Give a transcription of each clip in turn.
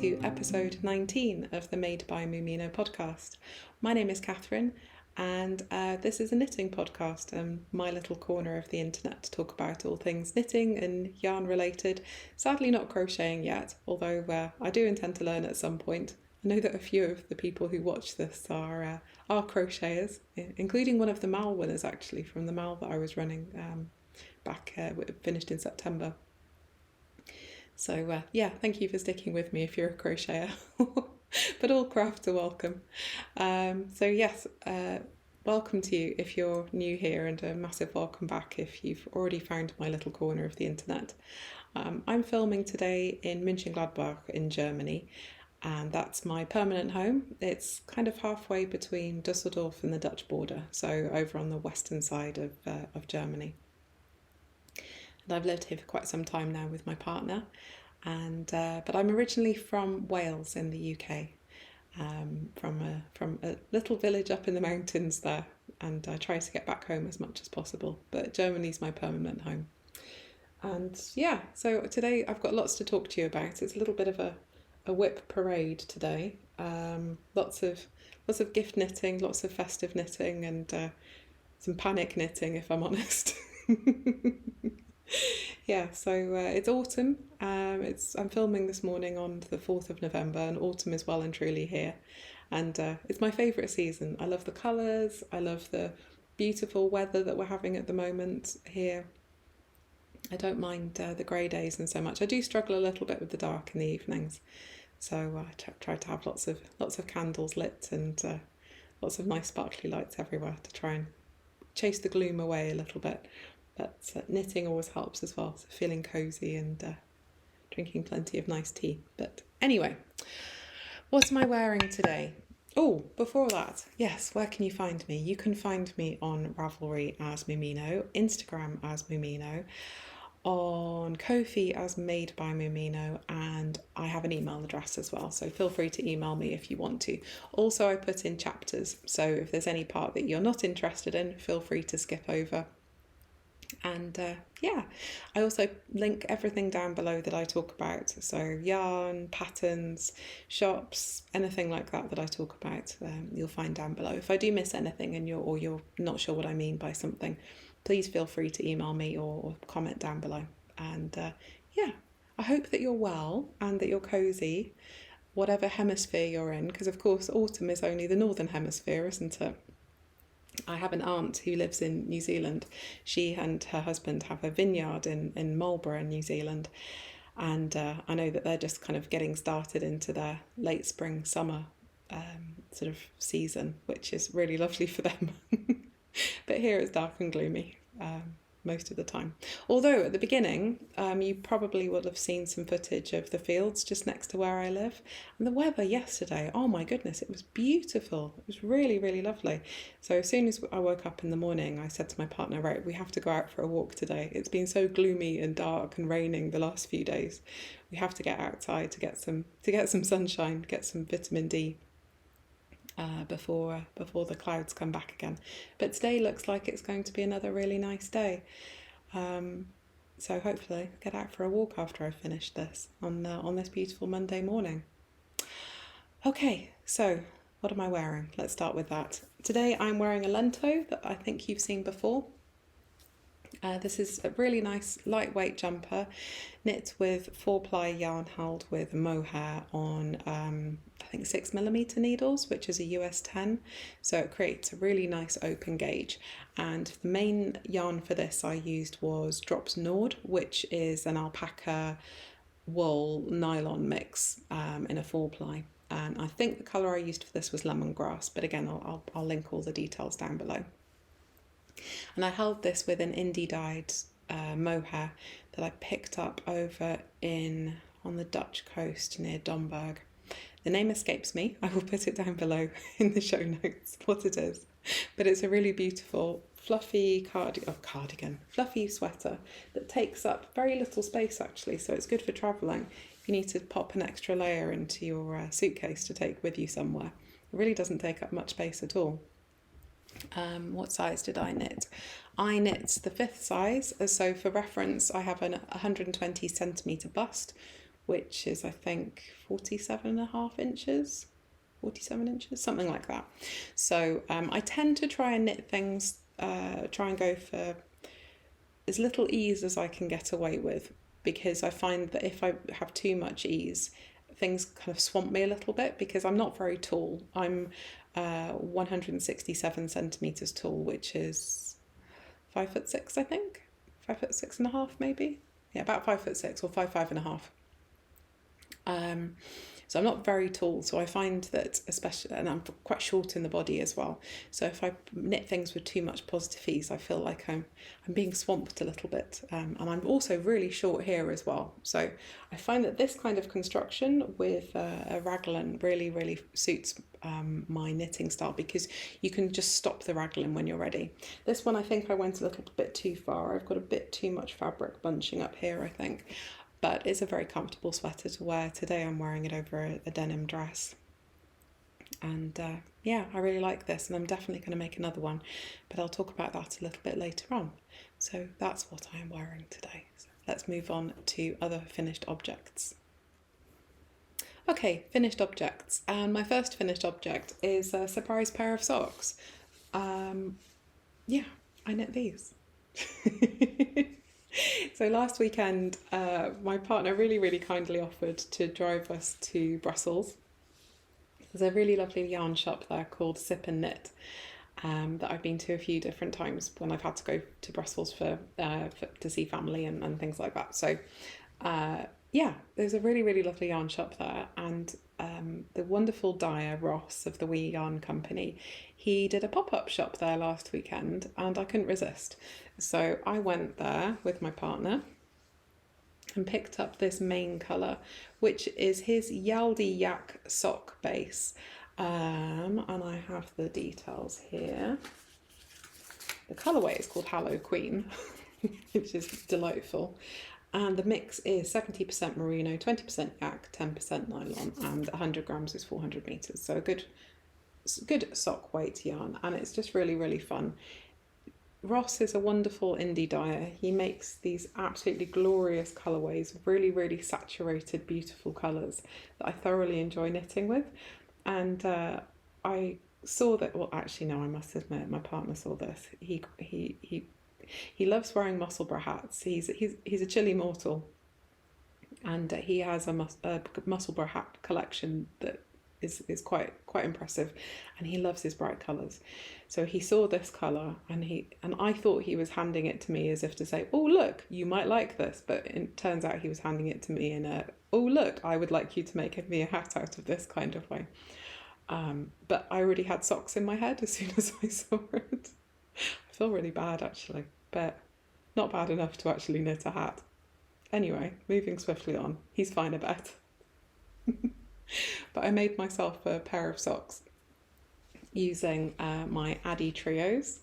to episode 19 of the Made by Mwsogl podcast. My name is Kathryn, and this is a knitting podcast, my little corner of the internet to talk about all things knitting and yarn related. Sadly not crocheting yet, although I do intend to learn at some point. I know that a few of the people who watch this are crocheters, including one of the MAL winners actually, from the MAL that I was running back, finished in September. So thank you for sticking with me if you're a crocheter, but all crafts are welcome. Welcome to you if you're new here, and a massive welcome back if you've already found my little corner of the internet. I'm filming today in Mönchengladbach in Germany, and that's my permanent home. It's kind of halfway between Dusseldorf and the Dutch border, so over on the western side of Germany. And I've lived here for quite some time now with my partner, but I'm originally from Wales in the UK, from a little village up in the mountains there, and I try to get back home as much as possible, but Germany's my permanent home. And so today I've got lots to talk to you about. It's a little bit of a WIP parade today. Lots of gift knitting, lots of festive knitting, and some panic knitting, if I'm honest. It's autumn. I'm filming this morning on the 4th of November, and autumn is well and truly here. And it's my favourite season. I love the colours. I love the beautiful weather that we're having at the moment here. I don't mind the grey days and so much. I do struggle a little bit with the dark in the evenings, so I try to have lots of candles lit and lots of nice sparkly lights everywhere to try and chase the gloom away a little bit. But knitting always helps as well, so feeling cosy and drinking plenty of nice tea. But anyway, what am I wearing today? Oh, before that, yes, where can you find me? You can find me on Ravelry as Mwsogl, Instagram as Mwsogl, on Ko-fi as Made by Mwsogl, and I have an email address as well, so feel free to email me if you want to. Also, I put in chapters, so if there's any part that you're not interested in, feel free to skip over. And I also link everything down below that I talk about, so yarn, patterns, shops, anything like that I talk about, you'll find down below. If I do miss anything and you're not sure what I mean by something, please feel free to email me or comment down below. And I hope that you're well and that you're cosy, whatever hemisphere you're in, because of course autumn is only the northern hemisphere, isn't it? I have an aunt who lives in New Zealand. She and her husband have a vineyard in Marlborough, New Zealand, and I know that they're just kind of getting started into their late spring, summer sort of season, which is really lovely for them. But here it's dark and gloomy most of the time. Although at the beginning, you probably would have seen some footage of the fields just next to where I live. And the weather yesterday, oh my goodness, it was beautiful. It was really, really lovely. So as soon as I woke up in the morning, I said to my partner, right, we have to go out for a walk today. It's been so gloomy and dark and raining the last few days. We have to get outside to get some sunshine, get some vitamin D. Before the clouds come back again. But today looks like it's going to be another really nice day. So hopefully get out for a walk after I've finished this on this beautiful Monday morning. Okay, so what am I wearing? Let's start with that. Today I'm wearing a Lento that I think you've seen before. This is a really nice lightweight jumper knit with 4-ply yarn held with mohair on I think 6mm needles, which is a US 10, so it creates a really nice open gauge. And the main yarn for this I used was Drops Nord, which is an alpaca wool nylon mix in a 4-ply. And I think the colour I used for this was lemongrass, but again I'll link all the details down below. And I held this with an indie dyed mohair that I picked up over on the Dutch coast near Domburg. The name escapes me. I will put it down below in the show notes what it is. But it's a really beautiful fluffy fluffy sweater that takes up very little space actually, so it's good for travelling. If you need to pop an extra layer into your suitcase to take with you somewhere, it really doesn't take up much space at all. What size did I knit? I knit the 5th size, so for reference I have an 120 centimetre bust, which is I think 47.5 inches, 47 inches, something like that. So I tend to try and knit things, try and go for as little ease as I can get away with, because I find that if I have too much ease, things kind of swamp me a little bit, because I'm not very tall. I'm 167 centimeters tall, which is 5'6", I think, 5'6.5" maybe. Yeah, about 5'6" or 5'5.5". So I'm not very tall, so I find that, especially, and I'm quite short in the body as well, so if I knit things with too much positive ease, I feel like I'm being swamped a little bit, and I'm also really short here as well. So I find that this kind of construction with a raglan really suits my knitting style, because you can just stop the raglan when you're ready. This one I think I went a little bit too far. I've got a bit too much fabric bunching up here, I think. But it's a very comfortable sweater to wear. Today I'm wearing it over a denim dress. And yeah, I really like this, and I'm definitely going to make another one, but I'll talk about that a little bit later on. So that's what I am wearing today. So let's move on to other finished objects. Okay, finished objects. And my first finished object is a surprise pair of socks. Yeah, I knit these. So last weekend, my partner really kindly offered to drive us to Brussels. There's a really lovely yarn shop there called Sip and Knit, that I've been to a few different times when I've had to go to Brussels to see family and things like that. So yeah, there's a really lovely yarn shop there, and the wonderful dyer Ross of the WE Yarn Company, he did a pop-up shop there last weekend, and I couldn't resist. So I went there with my partner and picked up this main colour, which is his Yaldi yak sock base, and I have the details here. The colourway is called Halloqueen, which is delightful. And the mix is 70% merino, 20% yak, 10% nylon, and 100 grams is 400 meters. So a good sock weight yarn, and it's just really fun. Ross is a wonderful indie dyer. He makes these absolutely glorious colourways, really saturated, beautiful colours that I thoroughly enjoy knitting with. And I saw that. Well, actually, no, I must admit, my partner saw this. He loves wearing Musselburgh hats. He's a chilly mortal, and he has a Musselburgh hat collection that is quite impressive, and he loves his bright colours. So he saw this colour, and I thought he was handing it to me as if to say, "Oh look, you might like this," but it turns out he was handing it to me in a, "Oh look, I would like you to make me a hat out of this" kind of way. But I already had socks in my head as soon as I saw it. I feel really bad actually, but not bad enough to actually knit a hat. Anyway, moving swiftly on. He's fine, I bet. But I made myself a pair of socks using my Addy Trios.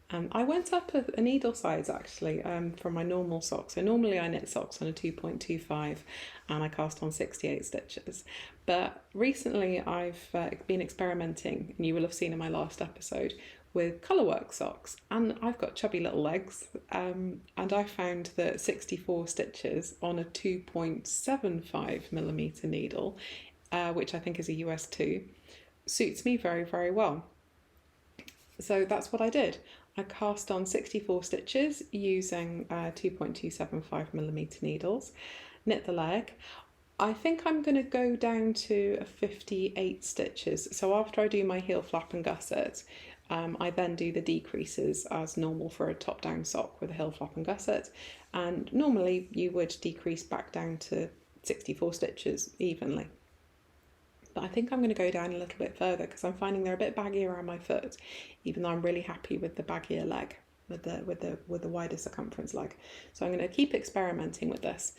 I went up a needle size actually from my normal socks. So normally I knit socks on a 2.25 and I cast on 68 stitches. But recently I've been experimenting, and you will have seen in my last episode, with Colourwork socks, and I've got chubby little legs, and I found that 64 stitches on a 2.75mm needle, which I think is a US 2, suits me very well. So that's what I did. I cast on 64 stitches using 2.275mm needles, knit the leg. I think I'm going to go down to a 58 stitches. So after I do my heel flap and gusset, I then do the decreases as normal for a top-down sock with a heel flap and gusset, and normally you would decrease back down to 64 stitches evenly. But I think I'm going to go down a little bit further because I'm finding they're a bit baggy around my foot, even though I'm really happy with the baggier leg, with the wider circumference leg. So I'm going to keep experimenting with this.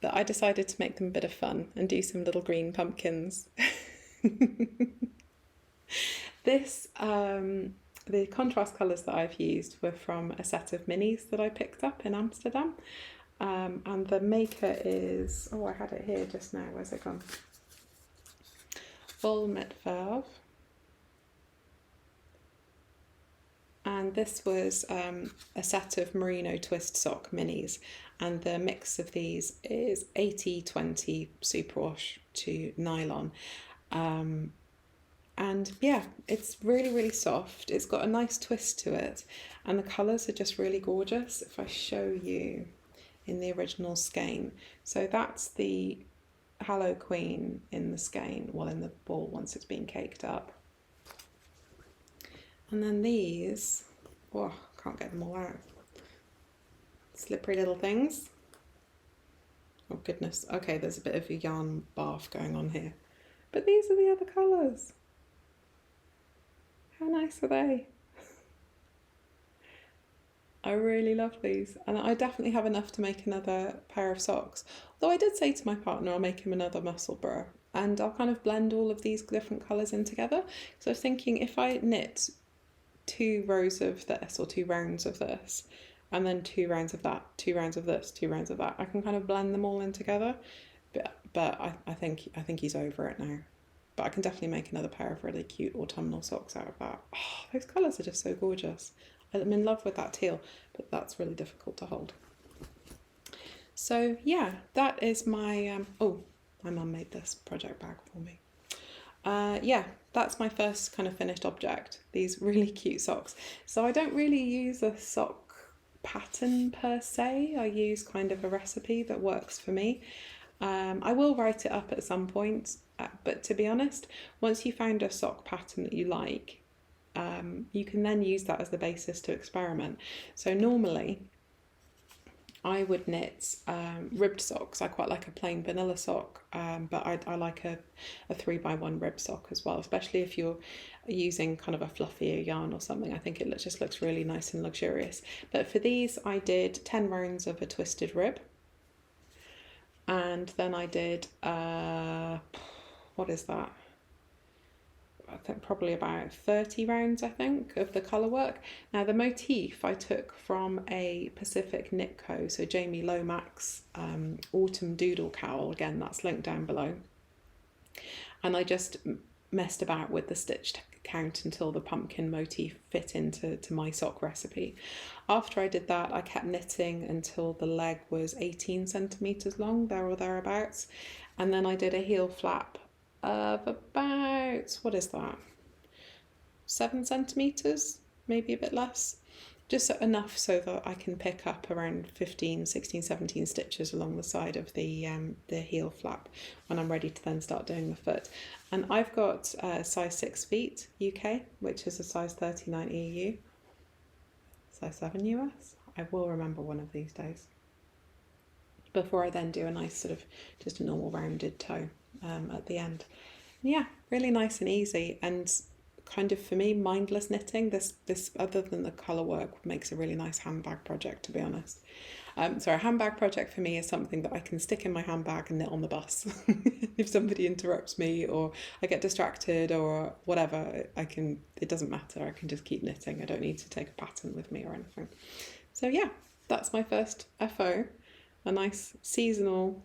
But I decided to make them a bit of fun and do some little green pumpkins. This, the contrast colours that I've used were from a set of minis that I picked up in Amsterdam. And the maker is, oh, I had it here just now, where's it gone? WIP Verve. And this was a set of merino twist sock minis, and the mix of these is 80/20 superwash to nylon. And yeah, it's really, really soft. It's got a nice twist to it, and the colours are just really gorgeous. If I show you in the original skein, so that's the Halloqueen in the skein, well, in the ball once it's been caked up. And then these, oh, can't get them all out. Slippery little things. Oh goodness, okay, there's a bit of a yarn bath going on here. But these are the other colours. How nice are they? I really love these, and I definitely have enough to make another pair of socks. Though I did say to my partner I'll make him another Musselburgh, and I'll kind of blend all of these different colours in together. So I was thinking if I knit 2 rows of this, or 2 rounds of this, and then 2 rounds of that, 2 rounds of this, 2 rounds of that, I can kind of blend them all in together. But I think he's over it now. But I can definitely make another pair of really cute autumnal socks out of that. Oh, those colours are just so gorgeous. I'm in love with that teal, but that's really difficult to hold. So yeah, that is my, oh, my mum made this project bag for me. Yeah, that's my first kind of finished object, these really cute socks. So I don't really use a sock pattern per se, I use kind of a recipe that works for me. I will write it up at some point, but to be honest, once you found a sock pattern that you like, you can then use that as the basis to experiment. So normally I would knit ribbed socks. I quite like a plain vanilla sock, but I like a 3x1 ribbed sock as well, especially if you're using kind of a fluffier yarn or something. I think it just looks really nice and luxurious. But for these I did 10 rounds of a twisted rib, and then I did, what is that? I think probably about 30 rounds, I think, of the Colourwork. Now the motif I took from a Pacific Knit Co, so Jamie Lomax's Autumn Doodle Cowl, again that's linked down below. And I just messed about with the stitch count until the pumpkin motif fit into my sock recipe. After I did that, I kept knitting until the leg was 18 centimetres long, there or thereabouts. And then I did a heel flap of about, what is that, 7 centimetres, maybe a bit less, just enough so that I can pick up around 15, 16, 17 stitches along the side of the heel flap when I'm ready to then start doing the foot. And I've got size 6 feet UK, which is a size 39 EU, size 7 US. I will remember one of these days, before I then do a nice sort of just a normal rounded toe at the end. Yeah, really nice and easy, and kind of for me mindless knitting. This other than the Colourwork makes a really nice handbag project, to be honest. So a handbag project for me is something that I can stick in my handbag and knit on the bus. If somebody interrupts me or I get distracted or whatever, it doesn't matter, I can just keep knitting. I don't need to take a pattern with me or anything. So yeah, that's my first FO, a nice seasonal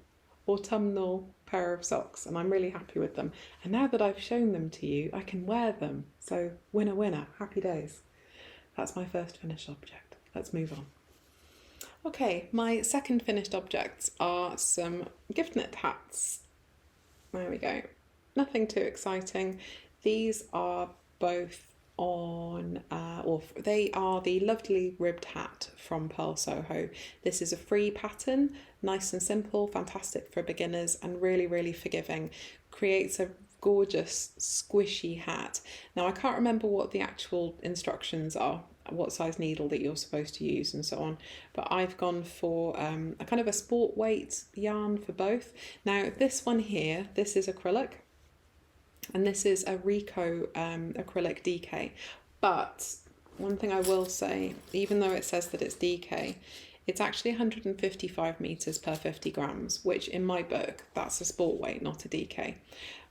autumnal pair of socks, and I'm really happy with them. And now that I've shown them to you, I can wear them. So winner, winner, happy days. That's my first finished object. Let's move on. Okay, my second finished objects are some gift knit hats. There we go. Nothing too exciting. These are both on, they are the lovely ribbed hat from Pearl Soho. This is a free pattern, nice and simple, fantastic for beginners, and really, really forgiving. Creates a gorgeous squishy hat. Now I can't remember what the actual instructions are, what size needle that you're supposed to use and so on, but I've gone for a kind of a sport weight yarn for both. Now this one here, this is acrylic, and this is a Rico acrylic DK. But one thing I will say, even though it says that it's DK, it's actually 155 meters per 50 grams, which in my book, that's a sport weight, not a DK.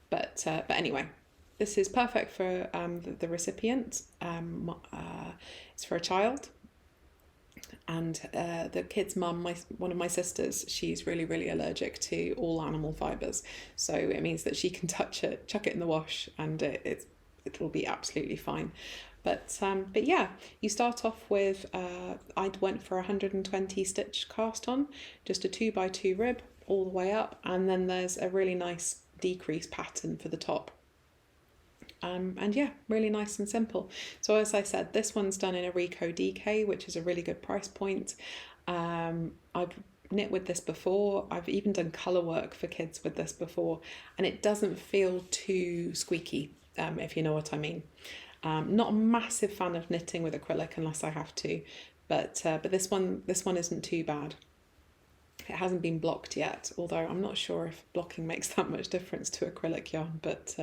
But anyway, this is perfect for the recipient. It's for a child. And the kid's mum, one of my sisters, she's really, really allergic to all animal fibres. So it means that she can touch it, chuck it in the wash, and it's it'll be absolutely fine. But yeah, you start off with, I went for 120 stitch cast on, just a 2x2 rib all the way up, and then there's a really nice decrease pattern for the top. And yeah, really nice and simple. So as I said, this one's done in a Rico DK, which is a really good price point. I've knit with this before. I've even done colour work for kids with this before, and it doesn't feel too squeaky, if you know what I mean. Not a massive fan of knitting with acrylic unless I have to, but this one isn't too bad. It hasn't been blocked yet, although I'm not sure if blocking makes that much difference to acrylic yarn, but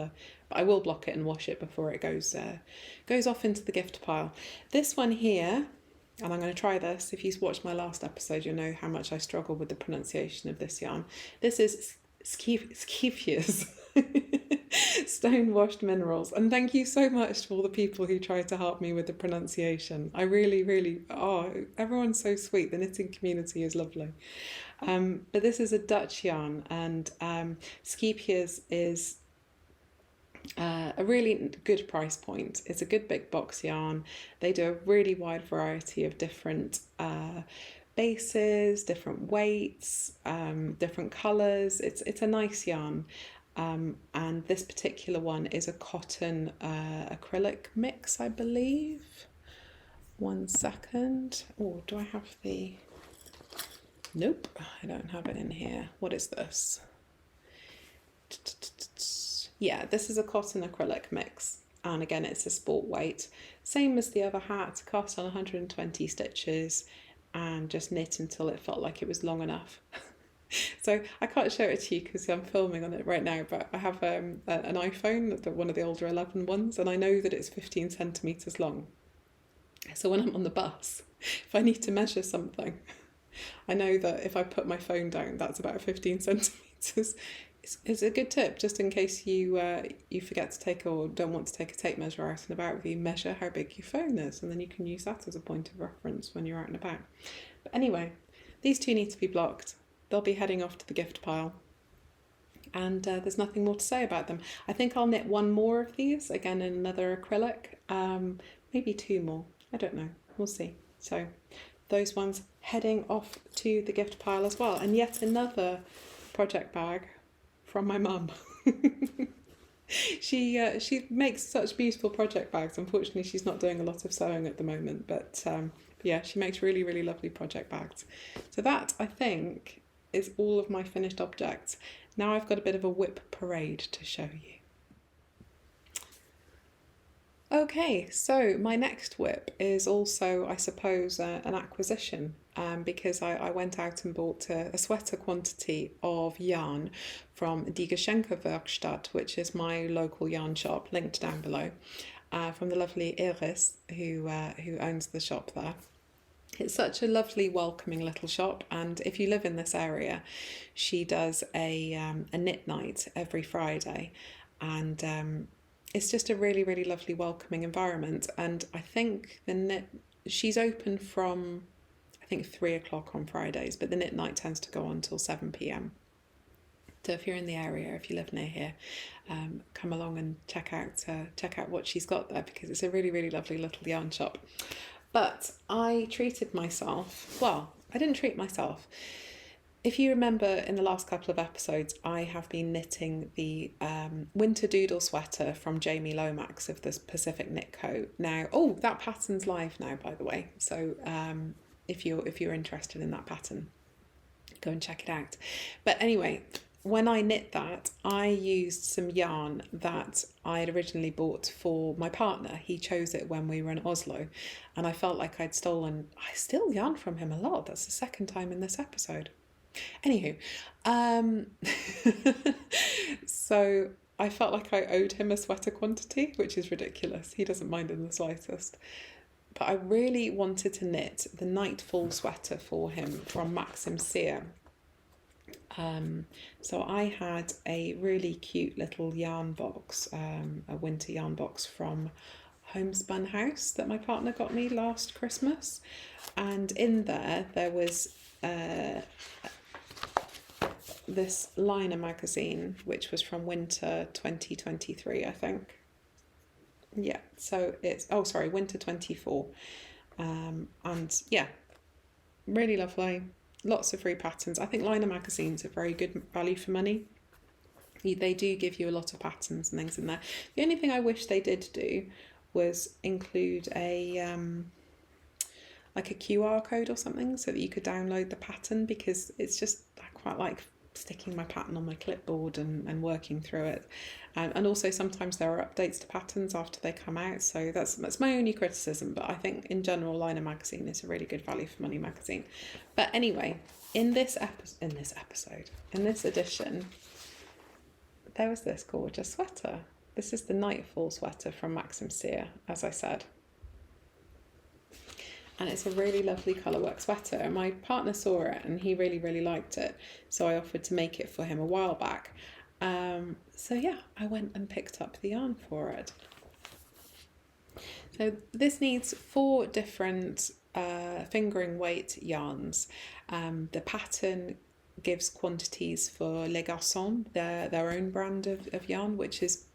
I will block it and wash it before it goes off into the gift pile. This one here, and I'm going to try this. If you've watched my last episode, you'll know how much I struggle with the pronunciation of this yarn. This is Skeefia's Stone Washed Minerals, and thank you so much to all the people who tried to help me with the pronunciation. I really, everyone's so sweet. The knitting community is lovely. But this is a Dutch yarn, and Skeefia's is a really good price point. It's a good big box yarn. They do a really wide variety of different bases, different weights, different colours. It's a nice yarn. And this particular one is a cotton acrylic mix, I believe. 1 second. Oh, do I have the... Nope, I don't have it in here. What is this? Yeah, this is a cotton acrylic mix. And again, it's a sport weight. Same as the other hat, cast on 120 stitches and just knit until it felt like it was long enough. So I can't show it to you because I'm filming on it right now, but I have an iPhone, one of the older 11 ones, and I know that it's 15 centimetres long. So when I'm on the bus, if I need to measure something, I know that if I put my phone down, that's about 15 centimetres. It's a good tip, just in case you forget to take or don't want to take a tape measure out and about with you, measure how big your phone is, and then you can use that as a point of reference when you're out and about. But anyway, these two need to be blocked. They'll be heading off to the gift pile, and there's nothing more to say about them. I think I'll knit one more of these, again in another acrylic, maybe 2 more, I don't know, we'll see. So those ones heading off to the gift pile as well, and yet another project bag from my mum. She makes such beautiful project bags. Unfortunately, she's not doing a lot of sewing at the moment, but yeah, she makes really lovely project bags. So that, I think, is all of my finished objects. Now I've got a bit of a WIP parade to show you. Okay, so my next WIP is also, I suppose, an acquisition, because I went out and bought a sweater quantity of yarn from Die Geschenkewerkstatt, which is my local yarn shop, linked down below, from the lovely Iris, who owns the shop there. It's such a lovely, welcoming little shop, and if you live in this area, she does a knit night every Friday, and it's just a really lovely, welcoming environment. And I think she's open from, I think, 3 o'clock on Fridays, but the knit night tends to go on till 7 p.m. So if you're in the area, if you live near here, come along and check out what she's got there, because it's a really lovely little yarn shop. But I treated myself, well, I didn't treat myself. If you remember in the last couple of episodes, I have been knitting the winter doodle sweater from Jamie Lomax of the Pacific Knit Co. Now, that pattern's live now, by the way. So if you're interested in that pattern, go and check it out. But anyway, when I knit that, I used some yarn that I had originally bought for my partner. He chose it when we were in Oslo, and I felt like I steal yarn from him a lot. That's the second time in this episode. Anywho, so I felt like I owed him a sweater quantity, which is ridiculous. He doesn't mind in the slightest. But I really wanted to knit the Nightfall Sweater for him from Maxim Sear. So I had a really cute little yarn box, a winter yarn box from Homespun House that my partner got me last Christmas, and in there was this liner magazine, which was from winter 2023, I think. Yeah, so it's, oh sorry, winter 24. And yeah, really lovely. Lots of free patterns. I think Liner magazines are very good value for money. They do give you a lot of patterns and things in there. The only thing I wish they did do was include a like a QR code or something so that you could download the pattern, because it's just, I quite like sticking my pattern on my clipboard and working through it. And also sometimes there are updates to patterns after they come out, so that's my only criticism. But I think in general Liner magazine is a really good value for money magazine. But anyway, in this edition, there was this gorgeous sweater. This is the Nightfall Sweater from Maxim Cyr, as I said. And it's a really lovely colourwork sweater. And my partner saw it and he really, really liked it. So I offered to make it for him a while back. So yeah, I went and picked up the yarn for it. So this needs 4 different fingering weight yarns. The pattern gives quantities for Les Garçons, their own brand of yarn, which is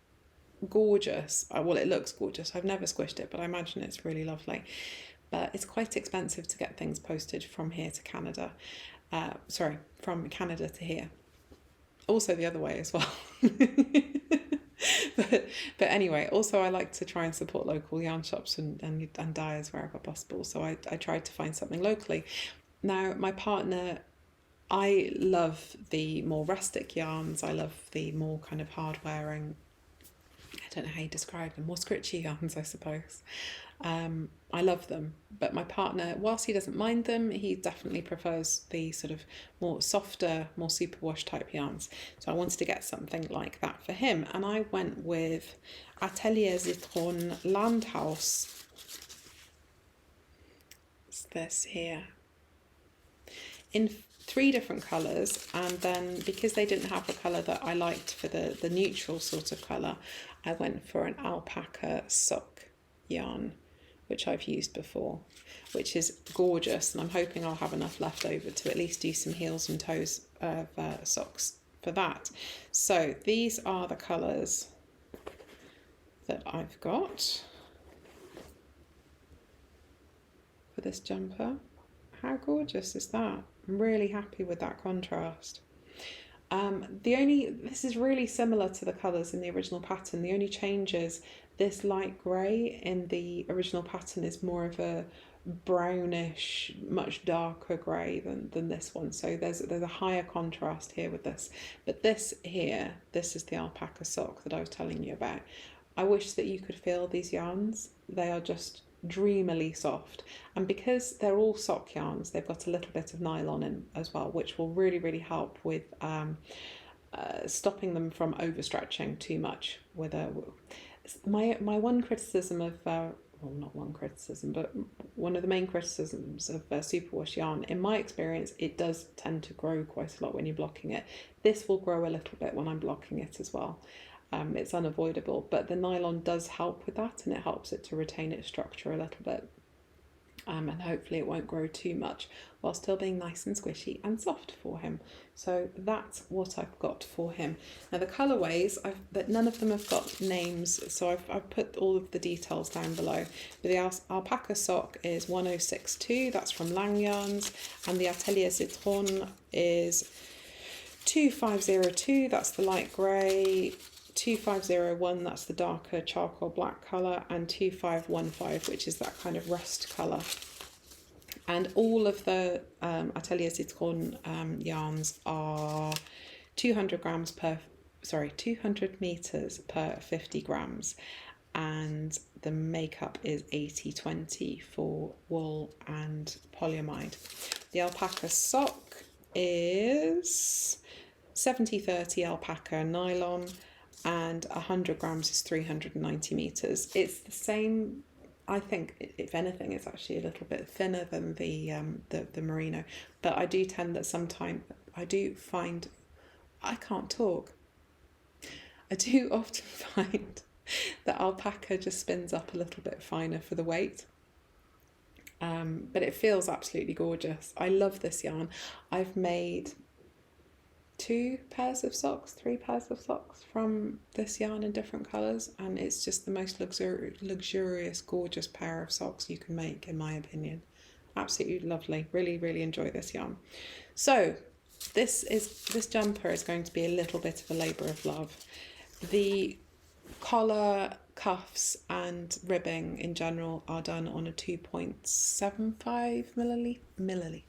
gorgeous. Well, it looks gorgeous. I've never squished it, but I imagine it's really lovely. But it's quite expensive to get things posted from here to Canada. From Canada to here. Also the other way as well. but anyway, also I like to try and support local yarn shops and dyers wherever possible. So I tried to find something locally. Now, my partner, I love the more rustic yarns. I love the more kind of hard wearing, I don't know how you describe them, more scritchy yarns, I suppose. I love them, but my partner, whilst he doesn't mind them, he definitely prefers the sort of more softer, more superwash type yarns. So I wanted to get something like that for him, and I went with Atelier Citron Landhaus. It's this here. In 3 different colours, and then because they didn't have the colour that I liked for the neutral sort of colour, I went for an Alpaca Soxx yarn, which I've used before, which is gorgeous, and I'm hoping I'll have enough left over to at least do some heels and toes of socks for that. So these are the colours that I've got for this jumper. How gorgeous is that? I'm really happy with that contrast. This is really similar to the colours in the original pattern. The only change is this light grey in the original pattern is more of a brownish, much darker grey than this one. So there's a higher contrast here with this. But this here, this is the Alpaca sock that I was telling you about. I wish that you could feel these yarns. They are just dreamily soft, and because they're all sock yarns, they've got a little bit of nylon in as well, which will really, really help with stopping them from overstretching too much. My one criticism of well, not one criticism, but one of the main criticisms of superwash yarn, in my experience, it does tend to grow quite a lot when you're blocking it. This will grow a little bit when I'm blocking it as well. It's unavoidable, but the nylon does help with that, and it helps it to retain its structure a little bit. And hopefully it won't grow too much while still being nice and squishy and soft for him. So that's what I've got for him. Now the colourways, none of them have got names, so I've put all of the details down below. But the Alpaca sock is 1062, that's from Lang Yarns, and the Atelier Citron is 2502, that's the light grey, 2501, that's the darker charcoal black colour, and 2515, which is that kind of rust colour. And all of the Atelier Citron yarns are 200 metres per 50 grams, and the makeup is 80-20 for wool and polyamide. The Alpaca sock is 70-30 alpaca nylon, and 100 grams is 390 metres. It's the same, I think, if anything, it's actually a little bit thinner than the merino, but I do tend that sometimes, I do often find that alpaca just spins up a little bit finer for the weight. But it feels absolutely gorgeous. I love this yarn. I've made 3 pairs of socks from this yarn in different colours, and it's just the most luxurious, gorgeous pair of socks you can make, in my opinion. Absolutely lovely. Really, really enjoy this yarn. So this jumper is going to be a little bit of a labour of love. The collar, cuffs and ribbing in general are done on a 2.75 milliliter.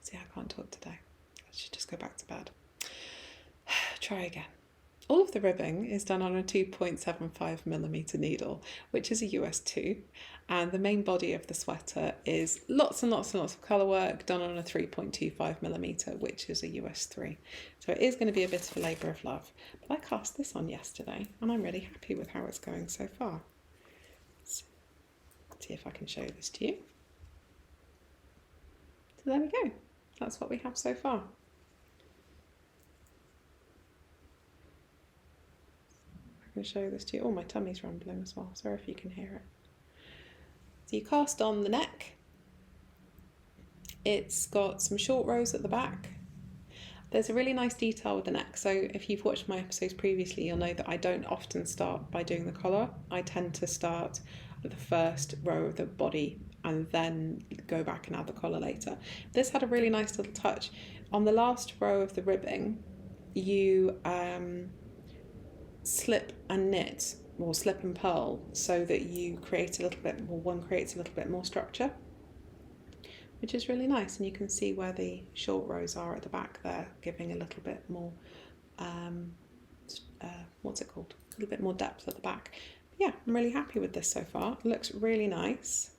See, I can't talk today. I should just go back to bed. Try again. All of the ribbing is done on a 2.75mm needle, which is a US 2, and the main body of the sweater is lots and lots and lots of colour work done on a 3.25mm, which is a US 3. So it is going to be a bit of a labour of love. But I cast this on yesterday, and I'm really happy with how it's going so far. Let's see if I can show this to you. So there we go. That's what we have so far. I can show this to you. Oh, my tummy's rumbling as well. Sorry if you can hear it. So you cast on the neck. It's got some short rows at the back. There's a really nice detail with the neck. So if you've watched my episodes previously, you'll know that I don't often start by doing the collar. I tend to start with the first row of the body and then go back and add the collar later. This had a really nice little touch. On the last row of the ribbing, you slip and knit, or slip and purl, so that you create a little bit, or one creates a little bit more structure, which is really nice. And you can see where the short rows are at the back there, giving a little bit more, what's it called? A little bit more depth at the back. Yeah, I'm really happy with this so far. It looks really nice.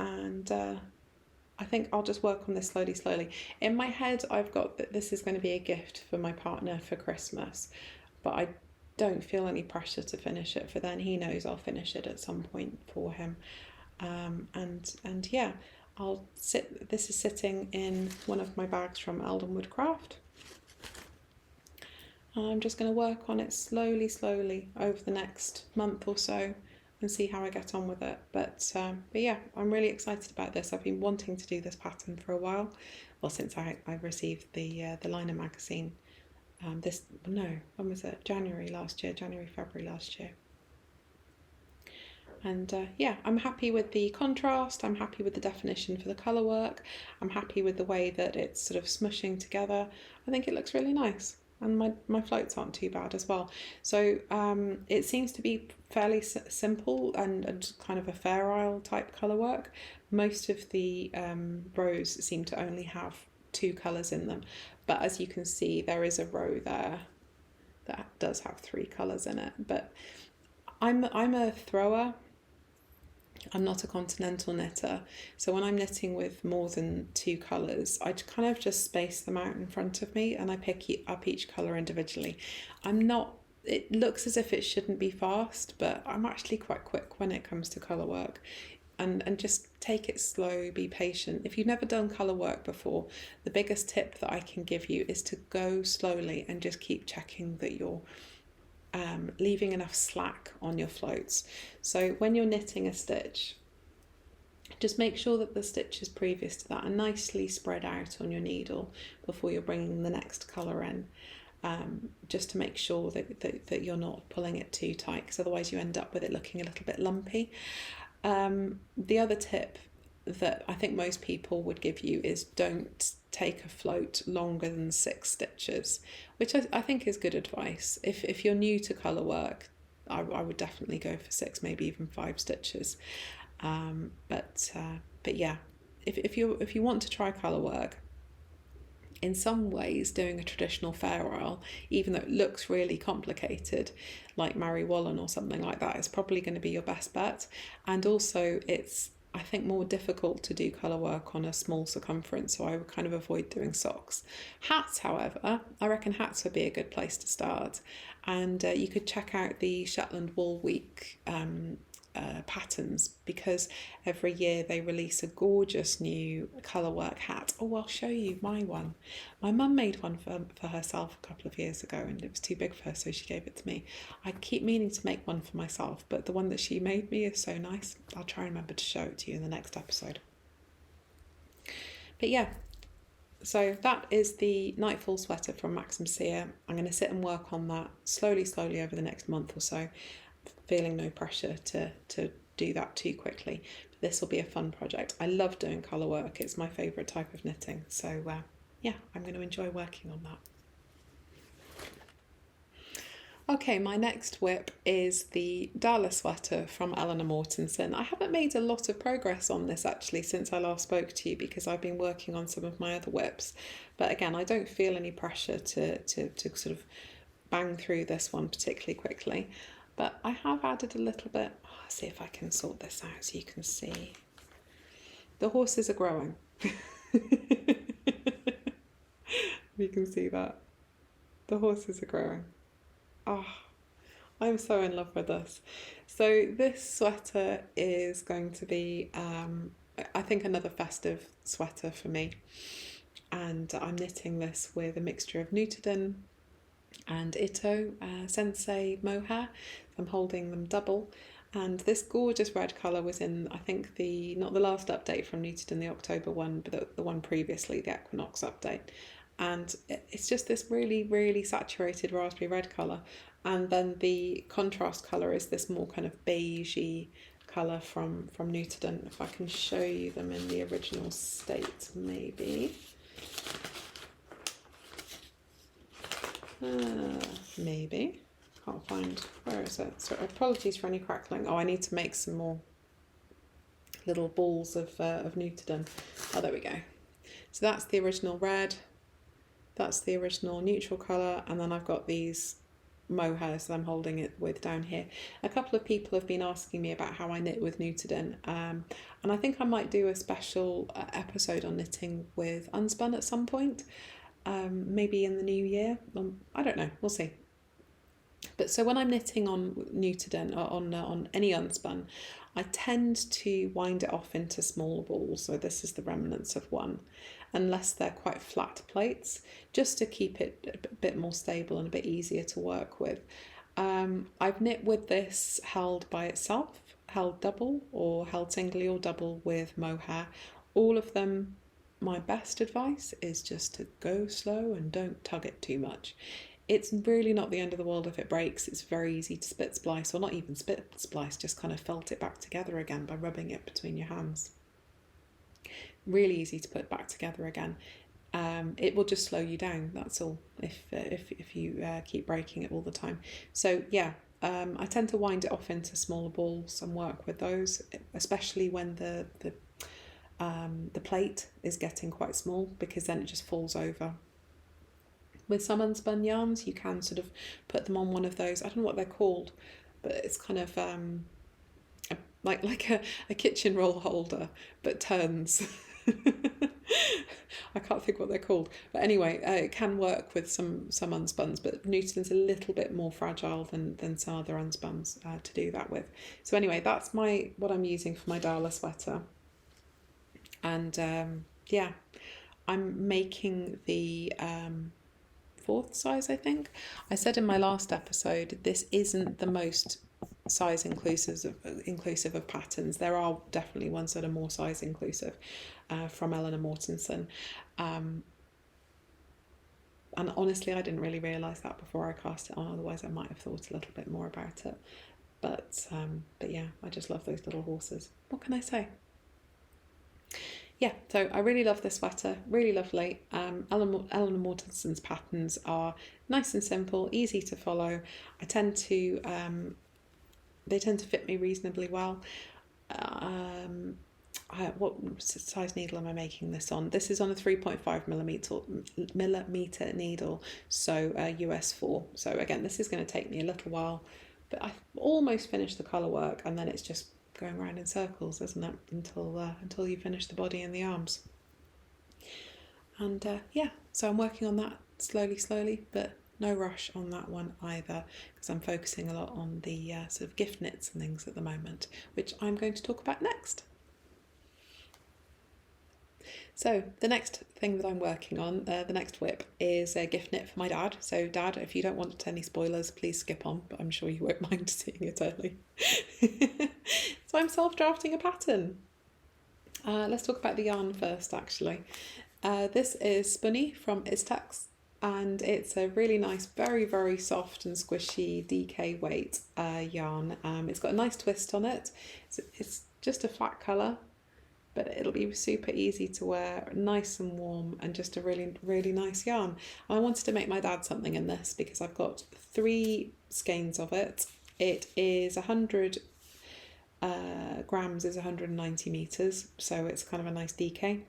And I think I'll just work on this slowly. In my head, I've got that this is going to be a gift for my partner for Christmas, but I don't feel any pressure to finish it for then. He knows I'll finish it at some point for him. And yeah, this is sitting in one of my bags from Eldenwood Craft. I'm just going to work on it slowly over the next month or so and see how I get on with it. But yeah, I'm really excited about this. I've been wanting to do this pattern for a while. Well, since I received the Liner magazine. When was it? January, February last year. And yeah, I'm happy with the contrast. I'm happy with the definition for the colour work. I'm happy with the way that it's sort of smushing together. I think it looks really nice. And my floats aren't too bad as well. So it seems to be fairly simple and kind of a Fair Isle type colour work. Most of the rows seem to only have 2 colours in them. But as you can see, there is a row there that does have 3 colours in it. But I'm a thrower. I'm not a continental knitter, so when I'm knitting with more than 2 colours, I kind of just space them out in front of me and I pick up each colour individually. It looks as if it shouldn't be fast, but I'm actually quite quick when it comes to colour work. And just take it slow, be patient. If you've never done colour work before, the biggest tip that I can give you is to go slowly and just keep checking that you're leaving enough slack on your floats. So when you're knitting a stitch, just make sure that the stitches previous to that are nicely spread out on your needle before you're bringing the next colour in, just to make sure that you're not pulling it too tight, because otherwise you end up with it looking a little bit lumpy. The other tip that I think most people would give you is don't take a float longer than 6 stitches, which I think is good advice. If you're new to colour work, I would definitely go for 6, maybe even 5 stitches. But yeah, if you want to try colour work, in some ways doing a traditional Fair Isle, even though it looks really complicated, like Mary Wallen or something like that, is probably going to be your best bet. And also it's, I think, more difficult to do colour work on a small circumference, so I would kind of avoid doing socks. Hats, however, I reckon hats would be a good place to start. And you could check out the Shetland Wool Week patterns, because every year they release a gorgeous new colour work hat. Oh, I'll show you my one. My mum made one for herself a couple of years ago, and it was too big for her, so she gave it to me. I keep meaning to make one for myself, but the one that she made me is so nice. I'll try and remember to show it to you in the next episode. But yeah, So that is the Nightfall Sweater from Maxim Sear. I'm going to sit and work on that slowly over the next month or so, feeling no pressure to do that too quickly. But this will be a fun project. I love doing colour work. It's my favourite type of knitting. So yeah, I'm going to enjoy working on that. Okay, my next WIP is the Dala Sweater from Eleanor Mortensen. I haven't made a lot of progress on this actually since I last spoke to you because I've been working on some of my other WIPs. But again, I don't feel any pressure to sort of bang through this one particularly quickly. But I have added a little bit. Oh, I'll see if I can sort this out so you can see. The horses are growing. You can see that. The horses are growing. Oh, I'm so in love with this. So this sweater is going to be, I think, another festive sweater for me. And I'm knitting this with a mixture of Nutiden and Ito Sensei mohair. I'm holding them double. And this gorgeous red colour was in, I think, not the last update from Nutiden, the October one, but the one previously, the Equinox update. And it's just this really, really saturated raspberry red colour. And then the contrast colour is this more kind of beigey colour from Nutiden. If I can show you them in the original state, maybe. Maybe. Can't find, where is it? So apologies for any crackling. Oh, I need to make some more little balls of Nutiden. Oh, there we go. So that's the original red. That's the original neutral colour, and then I've got these mohairs that I'm holding it with down here. A couple of people have been asking me about how I knit with Nutiden, and I think I might do a special episode on knitting with unspun at some point, maybe in the new year. I don't know, we'll see. But so when I'm knitting on Nutiden or on any unspun, I tend to wind it off into smaller balls. So this is the remnants of one, unless they're quite flat plates, just to keep it a bit more stable and a bit easier to work with. I've knit with this held by itself, held double, or held singly or double with mohair. All of them, my best advice is just to go slow and don't tug it too much. It's really not the end of the world if it breaks. It's very easy to split splice, or not even split splice, just kind of felt it back together again by rubbing it between your hands. Really easy to put back together again. It will just slow you down, that's all, if you keep breaking it all the time. So yeah, I tend to wind it off into smaller balls and work with those, especially when the plate is getting quite small, because then it just falls over. With some unspun yarns, you can sort of put them on one of those, I don't know what they're called, but it's kind of like a kitchen roll holder, but turns. I can't think what they're called. But anyway, it can work with some unspuns, but Nuten's a little bit more fragile than some other unspuns to do that with. So anyway, that's what I'm using for my Dala sweater. And yeah, I'm making the 4th size, I think. I said in my last episode, this isn't the most size inclusive of patterns. There are definitely ones that are more size inclusive from Eleanor Mortensen. And honestly, I didn't really realise that before I cast it on, otherwise I might have thought a little bit more about it. But yeah, I just love those little horses. What can I say? Yeah, so I really love this sweater, really lovely. Eleanor Mortensen's patterns are nice and simple, easy to follow. They tend to fit me reasonably well. What size needle am I making this on? This is on a 3.5 millimeter needle, so US 4. So again, this is going to take me a little while, but I've almost finished the colour work, and then it's just going around in circles, isn't it, until you finish the body and the arms. And yeah, so I'm working on that slowly, but no rush on that one either, because I'm focusing a lot on the sort of gift knits and things at the moment, which I'm going to talk about next. So the next thing that I'm working on, the next WIP, is a gift knit for my dad. So Dad, if you don't want any spoilers, please skip on, but I'm sure you won't mind seeing it early. So I'm self-drafting a pattern. Let's talk about the yarn first, actually. This is Spunny from Istex, and it's a really nice, very, very soft and squishy DK weight yarn. It's got a nice twist on it. It's just a flat colour, but it'll be super easy to wear, nice and warm, and just a really, really nice yarn. I wanted to make my dad something in this because I've got 3 skeins of it. It is 100 grams is 190 meters, so it's kind of a nice DK.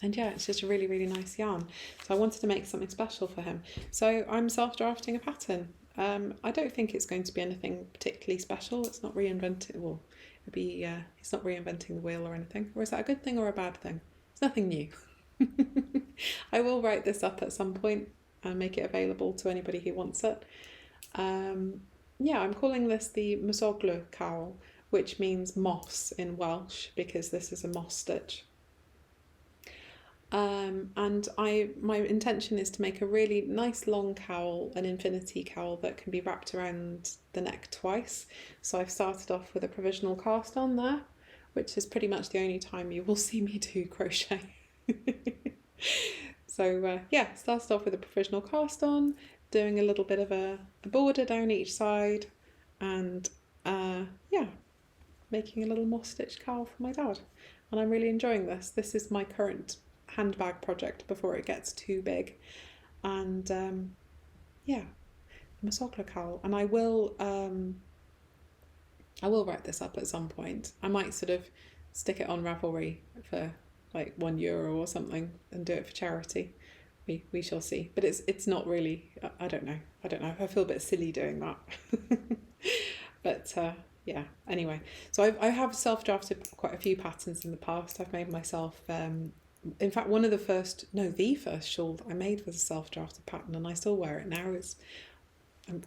And yeah, it's just a really, really nice yarn. So I wanted to make something special for him. So I'm self-drafting a pattern. I don't think it's going to be anything particularly special. It's not reinventing, well, it'd be, it's not reinventing the wheel or anything. Or is that a good thing or a bad thing? It's nothing new. I will write this up at some point and make it available to anybody who wants it. Yeah, I'm calling this the Mwsogl Cowl, which means moss in Welsh, because this is a moss stitch. And my intention is to make a really nice long cowl, an infinity cowl that can be wrapped around the neck twice. So I've started off with a provisional cast on there, which is pretty much the only time you will see me do crochet. So yeah, started off with a provisional cast on, doing a little bit of a border down each side, and yeah, making a little moss stitch cowl for my dad. And I'm really enjoying this. This is my current handbag project before it gets too big. And yeah, Mwsogl Cowl. And I will write this up at some point. I might sort of stick it on Ravelry for like €1 or something and do it for charity. We shall see. But it's not really, I don't know. I feel a bit silly doing that. But yeah, anyway. So I have self-drafted quite a few patterns in the past. I've made myself, in fact, the first shawl that I made was a self-drafted pattern, and I still wear it now. I'm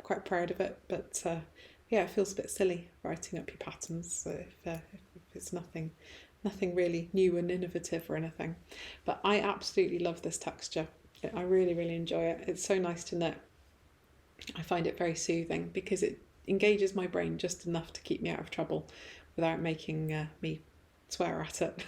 quite proud of it, but yeah, it feels a bit silly writing up your patterns, so if it's nothing really new and innovative or anything. But I absolutely love this texture. I really, really enjoy it. It's so nice to knit. I find it very soothing because it engages my brain just enough to keep me out of trouble without making me swear at it.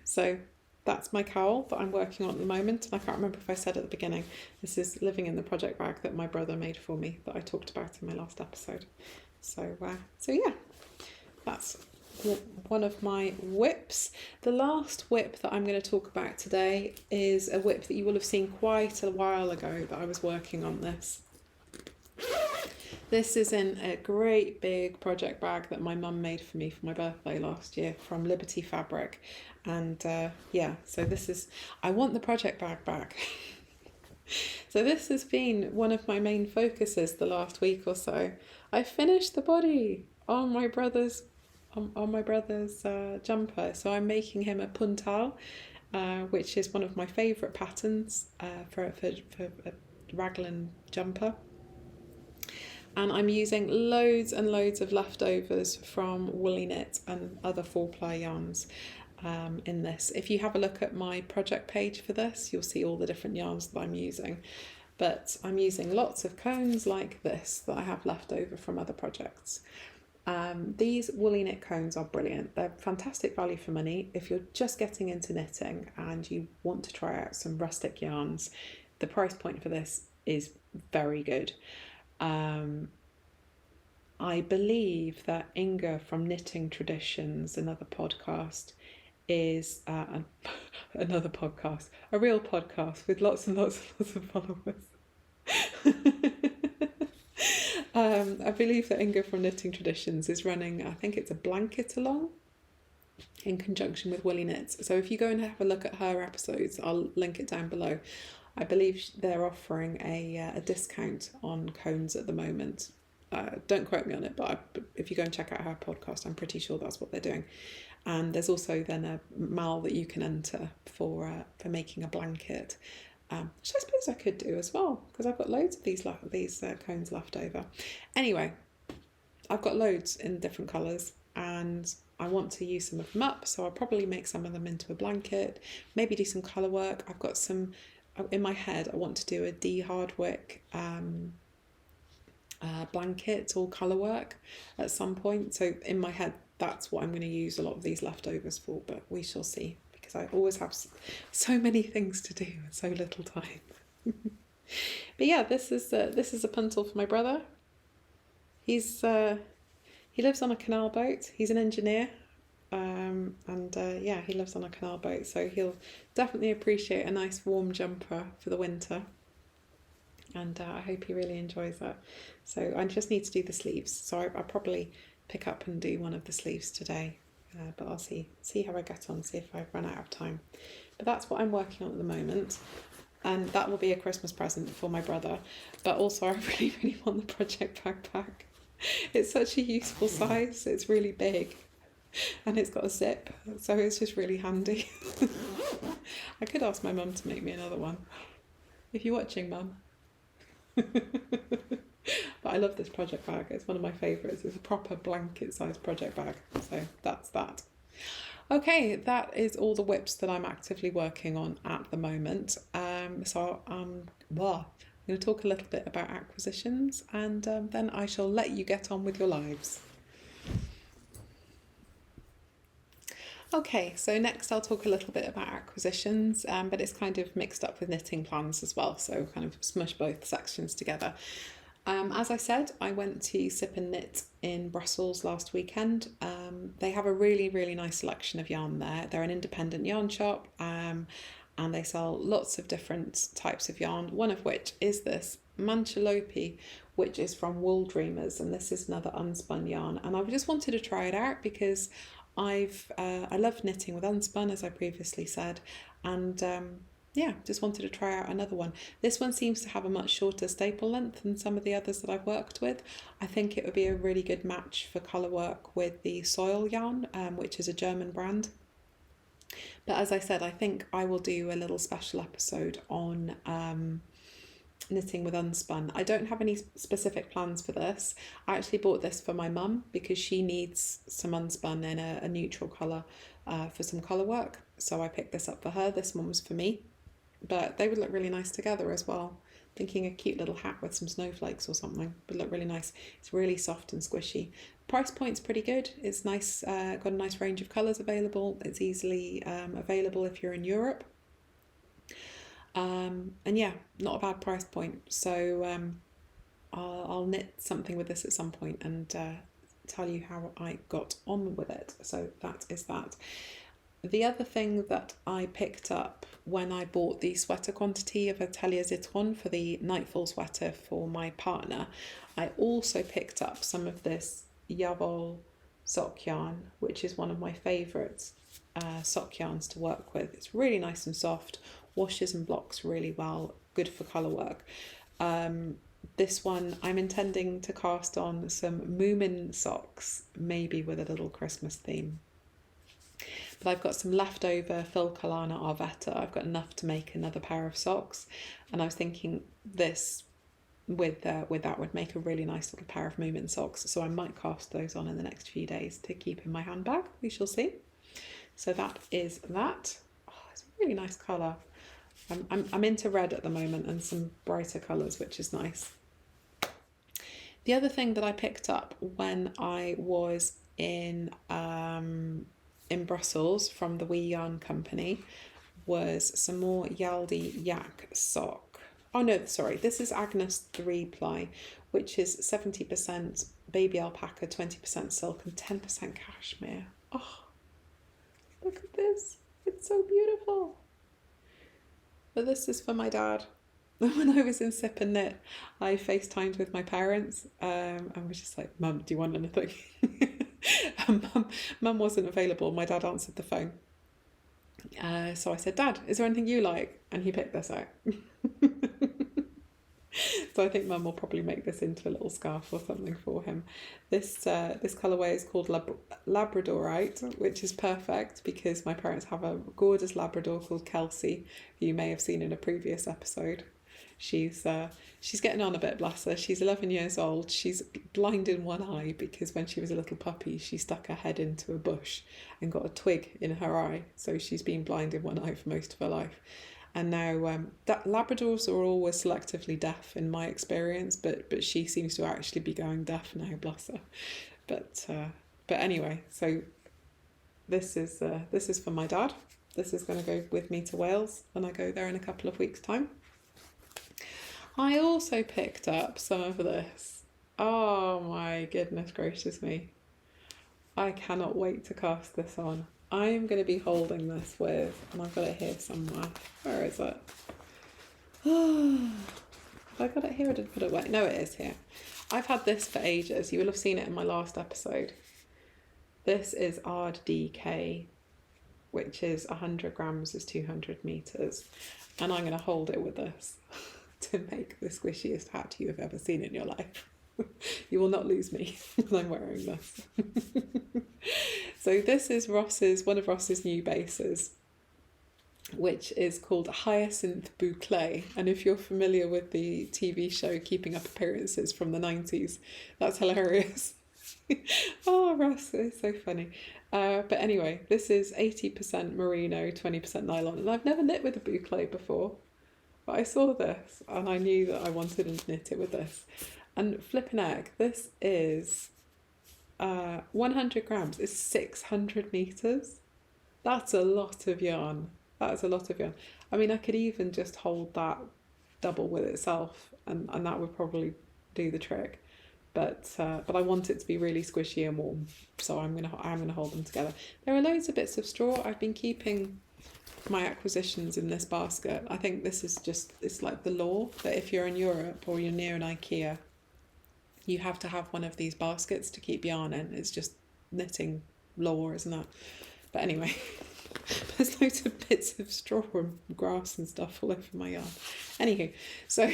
So that's my cowl that I'm working on at the moment. And I can't remember if I said at the beginning, this is living in the project bag that my brother made for me that I talked about in my last episode. So yeah, that's one of my WIPs. The last WIP that I'm going to talk about today is a WIP that you will have seen quite a while ago that I was working on this. This is in a great big project bag that my mum made for me for my birthday last year from Liberty Fabric. And yeah, so this is, I want the project bag back. So this has been one of my main focuses the last week or so. I finished the body on my brother's jumper. So I'm making him a Puntal, which is one of my favourite patterns for a raglan jumper. And I'm using loads and loads of leftovers from Woolly Knit and other 4-ply yarns in this. If you have a look at my project page for this, you'll see all the different yarns that I'm using. But I'm using lots of cones like this that I have left over from other projects. These Woolly Knit cones are brilliant. They're fantastic value for money. If you're just getting into knitting and you want to try out some rustic yarns, the price point for this is very good. I believe that Inga from Knitting Traditions, another podcast, is another podcast, a real podcast with lots and lots and lots of followers. I believe that Inga from Knitting Traditions is running, I think it's a blanket along in conjunction with Woolly Knits. So if you go and have a look at her episodes, I'll link it down below. I believe they're offering a discount on cones at the moment. Don't quote me on it, but if you go and check out her podcast, I'm pretty sure that's what they're doing. And there's also then a mal that you can enter for making a blanket, which I suppose I could do as well, because I've got loads of these cones left over. Anyway, I've got loads in different colours, and I want to use some of them up, so I'll probably make some of them into a blanket, maybe do some colour work. I've got some, in my head, I want to do a D Hardwick blanket or colour work at some point. So in my head, that's what I'm going to use a lot of these leftovers for, but we shall see, because I always have so many things to do and so little time. But yeah, this is a puntal for my brother. He lives on a canal boat. He's an engineer, yeah, he lives on a canal boat, so he'll definitely appreciate a nice warm jumper for the winter. And I hope he really enjoys that. So I just need to do the sleeves. So I'll probably pick up and do one of the sleeves today, but I'll see how I get on, see if I've run out of time. But that's what I'm working on at the moment, and that will be a Christmas present for my brother. But also I really, really want the project backpack. It's such a useful size. It's really big and it's got a zip, so it's just really handy. I could ask my mum to make me another one. If you're watching, Mum. But I love this project bag. It's one of my favourites. It's a proper blanket sized project bag. So that's that. Okay, that is all the WIPs that I'm actively working on at the moment. I'm going to talk a little bit about acquisitions, and then I shall let you get on with your lives. Okay, so next I'll talk a little bit about acquisitions, but it's kind of mixed up with knitting plans as well, so kind of smush both sections together. As I said, I went to Sip and Knit in Brussels last weekend. They have a really, really nice selection of yarn there. They're an independent yarn shop, and they sell lots of different types of yarn, one of which is this Manchalope, which is from Wool Dreamers, and this is another unspun yarn. And I just wanted to try it out because I love knitting with unspun, as I previously said, and yeah, just wanted to try out another one. This one seems to have a much shorter staple length than some of the others that I've worked with. I think it would be a really good match for Colourwork with the Soil yarn, which is a German brand. But as I said, I think I will do a little special episode on knitting with unspun. I don't have any specific plans for this. I actually bought this for my mum because she needs some unspun in a neutral colour for some colour work. So I picked this up for her. This one was for me. But they would look really nice together as well. Thinking a cute little hat with some snowflakes or something would look really nice. It's really soft and squishy. Price point's pretty good. It's nice, got a nice range of colours available. It's easily available if you're in Europe. And yeah, not a bad price point. So I'll knit something with this at some point and tell you how I got on with it. So that is that. The other thing that I picked up when I bought the sweater quantity of Atelier Zitron for the Nightfall Sweater for my partner, I also picked up some of this Yaldi sock yarn, which is one of my favourite sock yarns to work with. It's really nice and soft, washes and blocks really well, good for colour work. This one I'm intending to cast on some Moomin socks, maybe with a little Christmas theme. But I've got some leftover Filcolana Arvetta. I've got enough to make another pair of socks, and I was thinking this with that would make a really nice little pair of Moomin socks. So I might cast those on in the next few days to keep in my handbag. We shall see. So that is that. Oh, it's a really nice colour. I'm into red at the moment and some brighter colours, which is nice. The other thing that I picked up when I was in Brussels from the Wee Yarn Company was some more Yaldi yak sock. Oh no, sorry, this is Agnes 3-ply, which is 70% baby alpaca, 20% silk and 10% cashmere. Oh, look at this. It's so beautiful. But this is for my dad. When I was in Sip and Knit, I FaceTimed with my parents and was just like, Mum, do you want anything? And Mum wasn't available. My dad answered the phone. So I said, Dad, is there anything you like? And he picked this out. So I think Mum will probably make this into a little scarf or something for him. This colourway is called Labradorite, which is perfect because my parents have a gorgeous Labrador called Kelsey, who you may have seen in a previous episode. She's getting on a bit, bless her. She's 11 years old. She's blind in one eye because when she was a little puppy, she stuck her head into a bush and got a twig in her eye. So she's been blind in one eye for most of her life. And now that Labradors are always selectively deaf in my experience, but she seems to actually be going deaf now, bless her. But But anyway, so this is for my dad. This is going to go with me to Wales when I go there in a couple of weeks' time. I also picked up some of this. Oh my goodness gracious me. I cannot wait to cast this on. I am going to be holding this with, and I've got it here somewhere. Where is it? Oh, have I got it here? I didn't put it away. No, it is here. I've had this for ages. You will have seen it in my last episode. This is RDK, which is 100 grams is 200 meters. And I'm going to hold it with this to make the squishiest hat you have ever seen in your life. You will not lose me when I'm wearing this. So this is one of Ross's new bases, which is called Hyacinth Boucle. And if you're familiar with the TV show Keeping Up Appearances from the 90s, that's hilarious. Oh, Ross is so funny. But anyway, this is 80% merino, 20% nylon. And I've never knit with a boucle before, but I saw this and I knew that I wanted to knit it with this. And flipping egg, this is 100 grams, is 600 meters. That's a lot of yarn. That is a lot of yarn. I mean, I could even just hold that double with itself and that would probably do the trick. But I want it to be really squishy and warm, so I'm gonna hold them together. There are loads of bits of straw. I've been keeping my acquisitions in this basket. I think this is it's like the law that if you're in Europe or you're near an IKEA, you have to have one of these baskets to keep yarn in. It's just knitting law, isn't it? But anyway, there's loads of bits of straw and grass and stuff all over my yarn. Anywho, so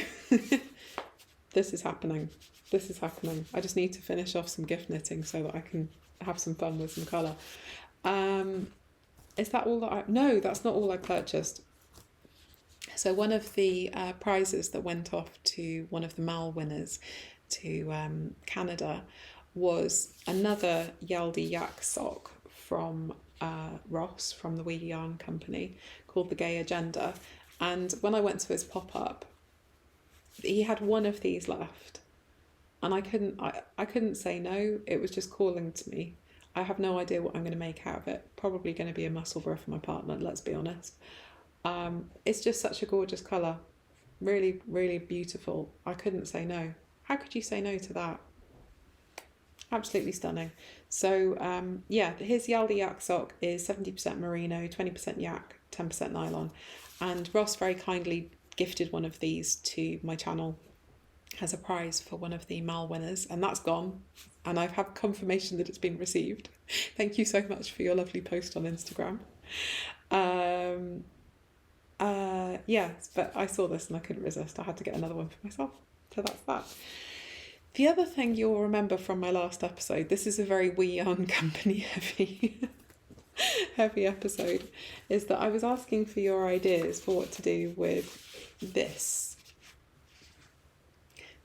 this is happening. This is happening. I just need to finish off some gift knitting so that I can have some fun with some colour. Is that all that No, that's not all I purchased. So one of the prizes that went off to one of the MAL winners to Canada was another Yaldi yak sock from Ross, from the WE Yarn company, called the Gay Agenda. And when I went to his pop-up, he had one of these left. And I couldn't say no. It was just calling to me. I have no idea what I'm going to make out of it. Probably going to be a Musselburgh for my partner, let's be honest. It's just such a gorgeous colour. Really, really beautiful. I couldn't say no. How could you say no to that? Absolutely stunning. So yeah, his Yaldi yak sock is 70% merino, 20% yak, 10% nylon. And Ross very kindly gifted one of these to my channel as a prize for one of the MAL winners, and that's gone, and I've had confirmation that it's been received. Thank you so much for your lovely post on Instagram. Yes, but I saw this and I couldn't resist. I had to get another one for myself, so that's that. The other thing you'll remember from my last episode, this is a very WE Yarn company heavy episode, is that I was asking for your ideas for what to do with this.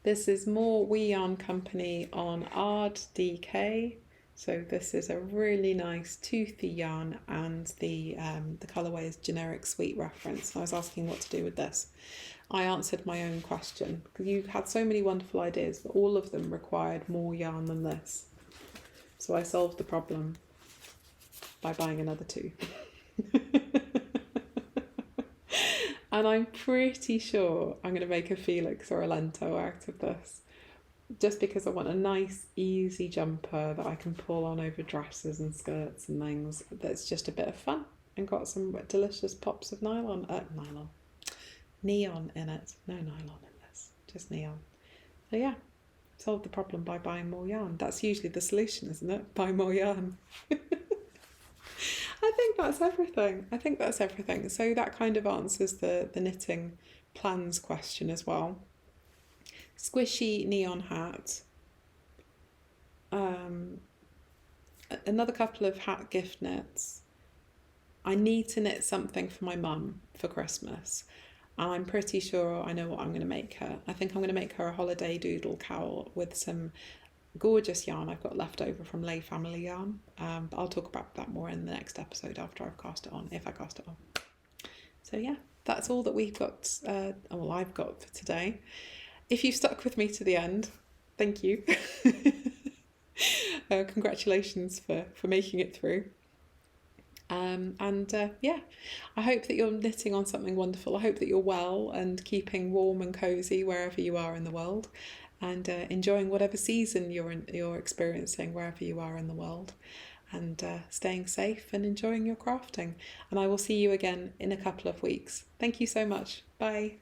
This is more WE Yarn company on RDK. So this is a really nice toothy yarn, and the colourway is generic sweet reference. I was asking what to do with this. I answered my own question, because you had so many wonderful ideas, but all of them required more yarn than this. So I solved the problem by buying another two. And I'm pretty sure I'm going to make a Felix or a Lento out of this, just because I want a nice easy jumper that I can pull on over dresses and skirts and things, that's just a bit of fun and got some delicious pops of neon in it. No nylon in this, just neon. So yeah, solved the problem by buying more yarn. That's usually the solution, isn't it? Buy more yarn. I think that's everything. So that kind of answers the knitting plans question as well. Squishy neon hat. Another couple of hat gift knits. I need to knit something for my mum for Christmas. And I'm pretty sure I know what I'm going to make her. I think I'm going to make her a holiday doodle cowl with some gorgeous yarn I've got left over from Lay Family Yarn. But I'll talk about that more in the next episode after I've cast it on, if I cast it on. So yeah, that's all that we've got, I've got for today. If you've stuck with me to the end, thank you. Congratulations for making it through. Yeah, I hope that you're knitting on something wonderful. I hope that you're well and keeping warm and cozy wherever you are in the world, and enjoying whatever season you're experiencing wherever you are in the world, and staying safe and enjoying your crafting. And I will see you again in a couple of weeks. Thank you so much. Bye.